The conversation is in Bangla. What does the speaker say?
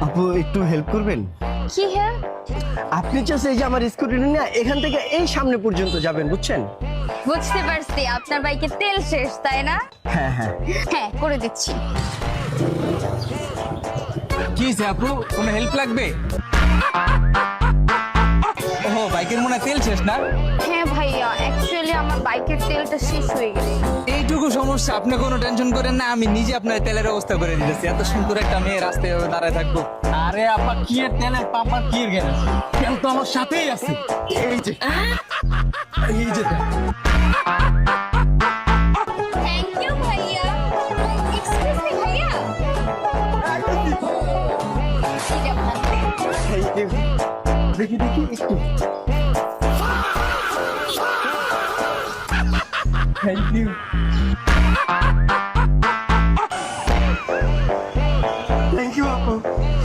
আপু একটু হেল্প করবেন? কি হ্যাঁ? আপনি চাচ্ছে এই যে আমার স্কুটি নিয়ে এখান থেকে এই সামনে পর্যন্ত যাবেন, বুঝছেন? বুঝতে পারছি আপনার বাইকে তেল শেষ, তাই না? হ্যাঁ হ্যাঁ। হ্যাঁ, করে দিচ্ছি। কি হয়েছে আপু, কোনো হেল্প লাগবে? ওহো, বাইকের মনে হয় তেল শেষ না? হ্যাঁ ভাইয়া, অ্যাকচুয়ালি আমার বাইকের তেলটা শেষ হয়ে গেছে। এইটুকু সমস্যা, আপনি কোনো টেনশন করেন না, আমি নিজে আপনার তেলের ব্যবস্থা করে দিতেছি। এত সুন্দর একটা মেয়ে রাস্তায় এভাবে দাঁড়ায় থাকবো। আরে আপা, কি এর তেলের পাপা, কি এর গ্যাস, তেল তো আমার সাথেই আছে। এই যে এই যে তেল। থ্যাংক ইউ ভাইয়া। এক্সকিউজ মি ভাইয়া। এই যে আপনার তেল। Thank you. দেখি দেখি একটু। Thank you.